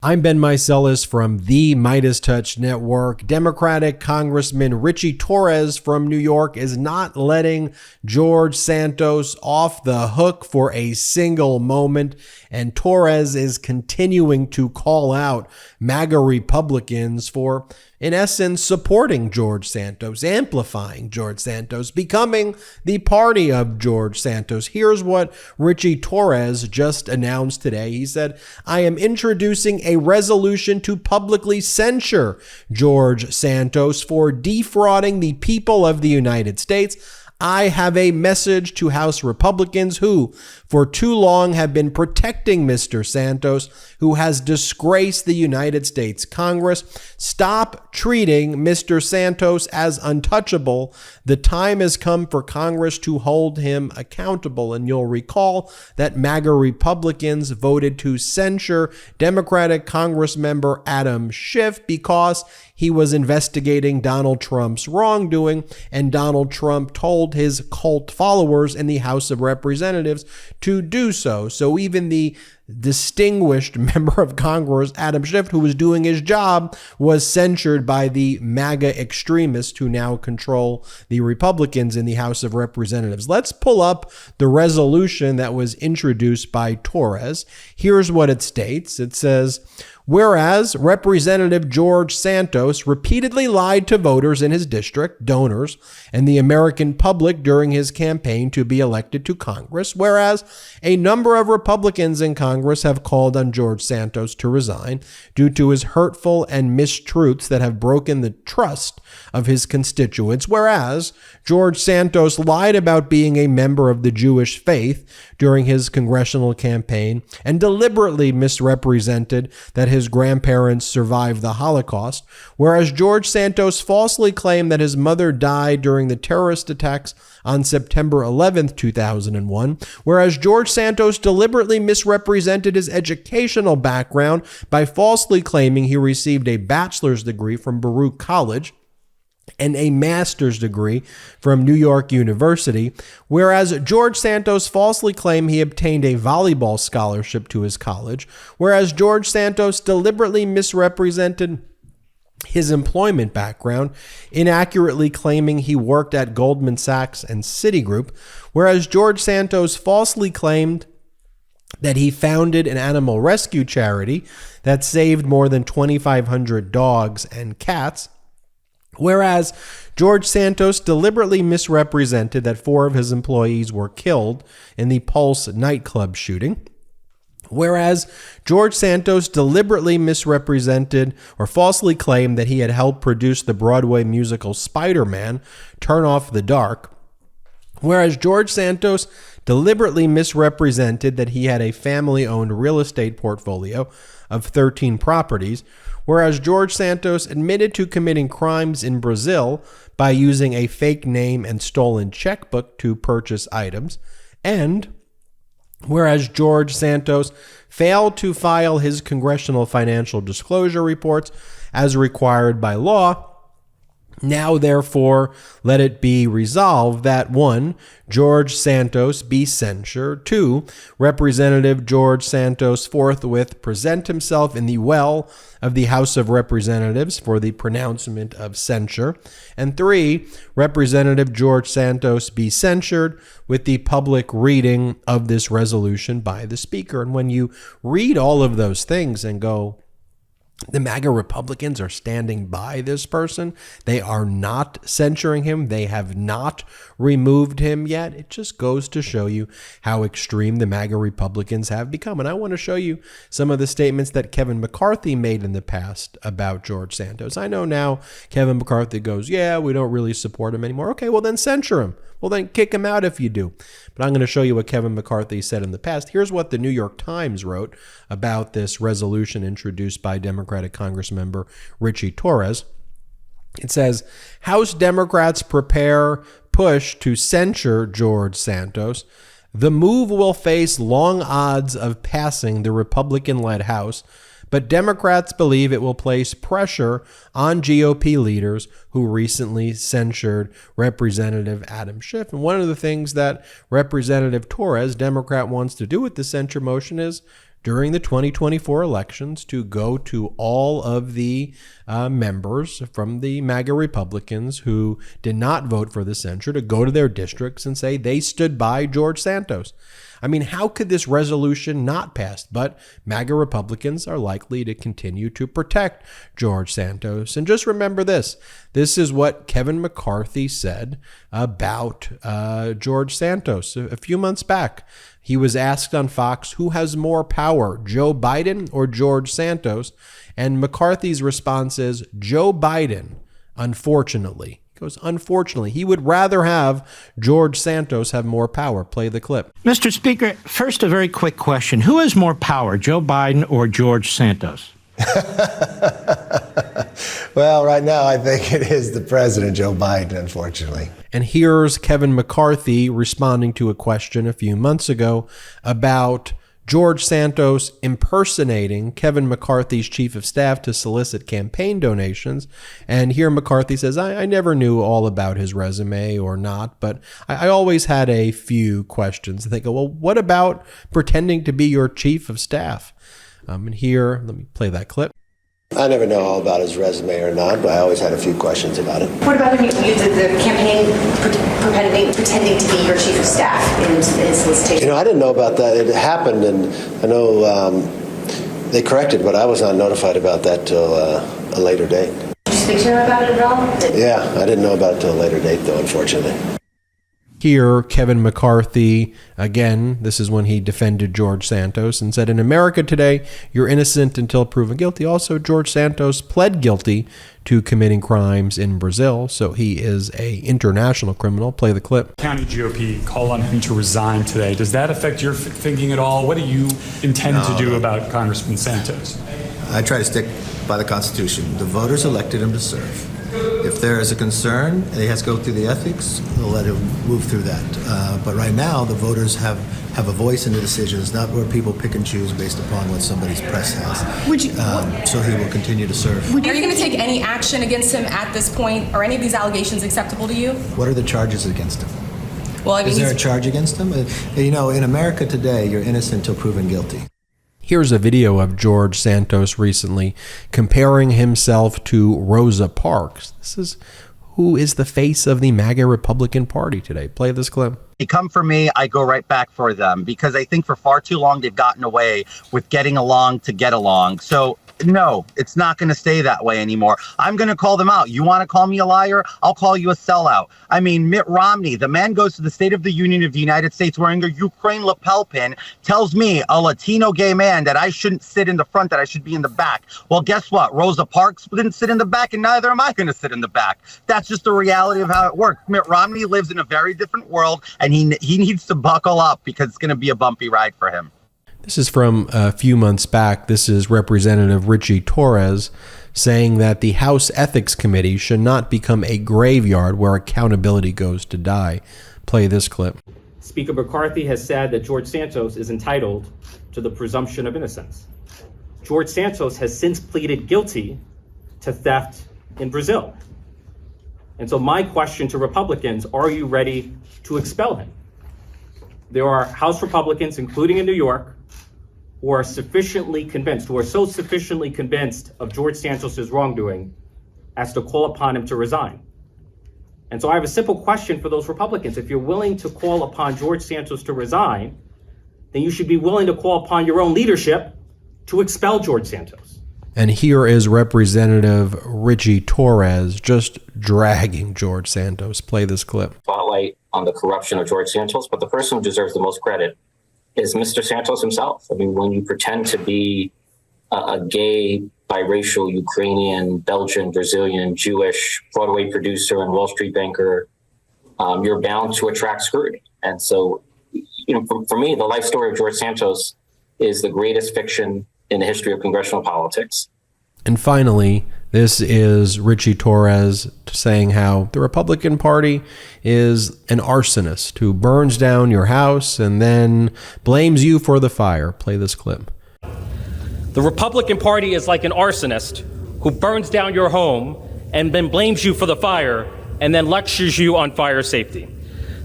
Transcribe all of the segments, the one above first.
I'm Ben Meiselas from the MeidasTouch Network. Democratic Congressman Ritchie Torres from New York is not letting George Santos off the hook for a single moment, and Torres is continuing to call out MAGA Republicans for, in essence, supporting George Santos, amplifying George Santos, becoming the party of George Santos. Here's what Ritchie Torres just announced today. He said, "I am introducing a resolution to publicly censure George Santos for defrauding the people of the United States. I have a message to House Republicans who, for too long, have been protecting Mr. Santos, who has disgraced the United States Congress. Stop treating Mr. Santos as untouchable. The time has come for Congress to hold him accountable." And you'll recall that MAGA Republicans voted to censure Democratic Congressmember Adam Schiff because he was investigating Donald Trump's wrongdoing, and Donald Trump told his cult followers in the House of Representatives to do so. So even the distinguished member of Congress, Adam Schiff, who was doing his job, was censured by the MAGA extremists who now control the Republicans in the House of Representatives. Let's pull up the resolution that was introduced by Torres. Here's what it states. It says, "Whereas Representative George Santos repeatedly lied to voters in his district, donors, and the American public during his campaign to be elected to Congress. Whereas a number of Republicans in Congress have called on George Santos to resign due to his hurtful and mistruths that have broken the trust of his constituents. Whereas George Santos lied about being a member of the Jewish faith during his congressional campaign and deliberately misrepresented that his grandparents survived the Holocaust. Whereas George Santos falsely claimed that his mother died during the terrorist attacks on September 11th, 2001. Whereas George Santos deliberately misrepresented his educational background by falsely claiming he received a bachelor's degree from Baruch College and a master's degree from New York University, whereas George Santos falsely claimed he obtained a volleyball scholarship to his college, whereas George Santos deliberately misrepresented his employment background, inaccurately claiming he worked at Goldman Sachs and Citigroup, whereas George Santos falsely claimed that he founded an animal rescue charity that saved more than 2,500 dogs and cats, whereas George Santos deliberately misrepresented that 4 of his employees were killed in the Pulse nightclub shooting, whereas George Santos deliberately misrepresented or falsely claimed that he had helped produce the Broadway musical Spider-Man, Turn Off the Dark, whereas George Santos deliberately misrepresented that he had a family-owned real estate portfolio of 13 properties, whereas George Santos admitted to committing crimes in Brazil by using a fake name and stolen checkbook to purchase items, and whereas George Santos failed to file his congressional financial disclosure reports as required by law. Now, therefore, let it be resolved that 1. George Santos be censured. 2. Representative George Santos forthwith present himself in the well of the House of Representatives for the pronouncement of censure. And 3. Representative George Santos be censured with the public reading of this resolution by the Speaker. And when you read all of those things and go, the MAGA Republicans are standing by this person. They are not censuring him. They have not removed him yet. It just goes to show you how extreme the MAGA Republicans have become. And I want to show you some of the statements that Kevin McCarthy made in the past about George Santos. I know now Kevin McCarthy goes, yeah, we don't really support him anymore. Okay, well then censure him. Well, then kick him out if you do. But I'm going to show you what Kevin McCarthy said in the past. Here's what the New York Times wrote about this resolution introduced by Democratic Congressmember Ritchie Torres. It says, House Democrats prepare push to censure George Santos. The move will face long odds of passing the Republican-led House, but Democrats believe it will place pressure on GOP leaders who recently censured Representative Adam Schiff. And one of the things that Representative Torres, Democrat, wants to do with the censure motion is during the 2024 elections to go to all of the members from the MAGA Republicans who did not vote for the censure, to go to their districts and say they stood by George Santos. I mean, how could this resolution not pass? But MAGA Republicans are likely to continue to protect George Santos. And just remember this. This is what Kevin McCarthy said about George Santos a few months back. He was asked on Fox, who has more power, Joe Biden or George Santos? And McCarthy's response is Joe Biden, unfortunately. Goes, unfortunately, he would rather have George Santos have more power. Play the clip. Mr. Speaker, first, a very quick question. Who has more power, Joe Biden or George Santos? Well, right now, I think it is the president, Joe Biden, unfortunately. And here's Kevin McCarthy responding to a question a few months ago about George Santos impersonating Kevin McCarthy's chief of staff to solicit campaign donations. And here McCarthy says, I never knew all about his resume or not, but I always had a few questions. And they go, well, what about pretending to be your chief of staff? And here, let me play that clip. I never know all about his resume or not, but I always had a few questions about it. What about when you did the campaign pretending to be your chief of staff in solicitation? You know, I didn't know about that. It happened, and I know they corrected, but I was not notified about that till a later date. Did you speak to him about it at all? Yeah, I didn't know about it till a later date, though, unfortunately. Here, Kevin McCarthy, again, this is when he defended George Santos and said, in America today, you're innocent until proven guilty. Also, George Santos pled guilty to committing crimes in Brazil, so he is an international criminal. Play the clip. County GOP call on him to resign today. Does that affect your thinking at all? What do you intend to do about Congressman Santos? I try to stick by the Constitution. The voters elected him to serve. If there is a concern, he has to go through the ethics, we'll let him move through that. But right now, the voters have a voice in the decisions, not where people pick and choose based upon what somebody's press has. So he will continue to serve. Are you going to take any action against him at this point? Are any of these allegations acceptable to you? What are the charges against him? Well, I mean, is there a charge against him? You know, in America today, you're innocent until proven guilty. Here's a video of George Santos recently comparing himself to Rosa Parks. This is who is the face of the MAGA Republican Party today. Play this clip. They come for me, I go right back for them, because I think for far too long they've gotten away with getting along to get along. So no, it's not going to stay that way anymore. I'm going to call them out. You want to call me a liar? I'll call you a sellout. I mean, Mitt Romney, the man goes to the State of the Union of the United States wearing a Ukraine lapel pin, tells me, a Latino gay man, that I shouldn't sit in the front, that I should be in the back. Well, guess what? Rosa Parks didn't sit in the back, and neither am I going to sit in the back. That's just the reality of how it works. Mitt Romney lives in a very different world, and he needs to buckle up because it's going to be a bumpy ride for him. This is from a few months back. This is Representative Ritchie Torres saying that the House Ethics Committee should not become a graveyard where accountability goes to die. Play this clip. Speaker McCarthy has said that George Santos is entitled to the presumption of innocence. George Santos has since pleaded guilty to theft in Brazil. And so my question to Republicans, are you ready to expel him? There are House Republicans, including in New York, who are sufficiently convinced, of George Santos's wrongdoing as to call upon him to resign. And so I have a simple question for those Republicans. If you're willing to call upon George Santos to resign, then you should be willing to call upon your own leadership to expel George Santos. And here is Representative Ritchie Torres just dragging George Santos. Play this clip. Spotlight on the corruption of George Santos, but the person who deserves the most credit is Mr. Santos himself. I mean, when you pretend to be a gay, biracial, Ukrainian, Belgian, Brazilian, Jewish, Broadway producer and Wall Street banker, you're bound to attract scrutiny. And so, you know, for me, the life story of George Santos is the greatest fiction in the history of congressional politics. And finally, this is Ritchie Torres saying how the Republican Party is an arsonist who burns down your house and then blames you for the fire. Play this clip. The Republican Party is like an arsonist who burns down your home and then blames you for the fire and then lectures you on fire safety.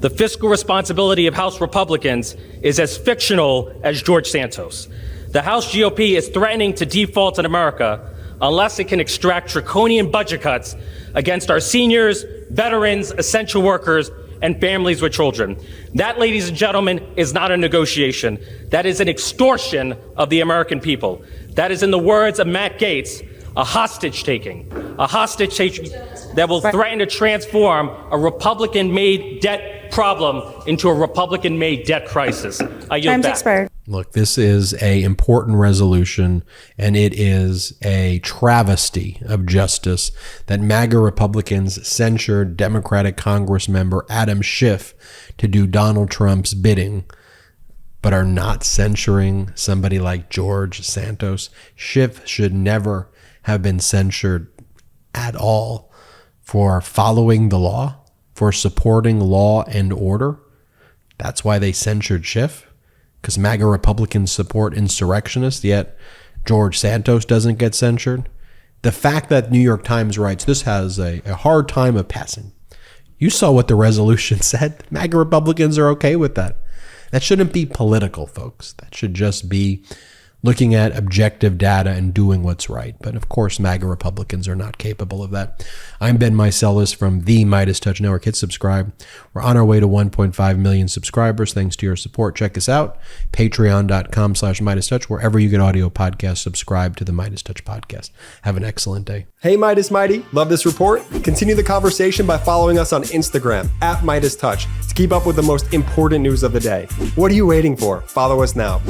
The fiscal responsibility of House Republicans is as fictional as George Santos. The House GOP is threatening to default in America unless it can extract draconian budget cuts against our seniors, veterans, essential workers, and families with children. That, ladies and gentlemen, is not a negotiation. That is an extortion of the American people. That is, in the words of Matt Gaetz, a hostage taking that will threaten to transform a Republican-made debt problem into a Republican-made debt crisis. I yield back. Look, this is an important resolution, and it is a travesty of justice that MAGA Republicans censured Democratic Congressmember Adam Schiff to do Donald Trump's bidding, but are not censuring somebody like George Santos. Schiff should never have been censured at all for following the law, for supporting law and order. That's why they censured Schiff. Because MAGA Republicans support insurrectionists, yet George Santos doesn't get censured. The fact that New York Times writes this has a hard time of passing. You saw what the resolution said. MAGA Republicans are okay with that. That shouldn't be political, folks. That should just be looking at objective data and doing what's right. But of course, MAGA Republicans are not capable of that. I'm Ben Meiselas from the MeidasTouch Network. Hit subscribe. We're on our way to 1.5 million subscribers. Thanks to your support. Check us out. Patreon.com/MeidasTouch. Wherever you get audio podcasts, subscribe to the MeidasTouch podcast. Have an excellent day. Hey, Meidas Mighty. Love this report? Continue the conversation by following us on Instagram @MeidasTouch to keep up with the most important news of the day. What are you waiting for? Follow us now.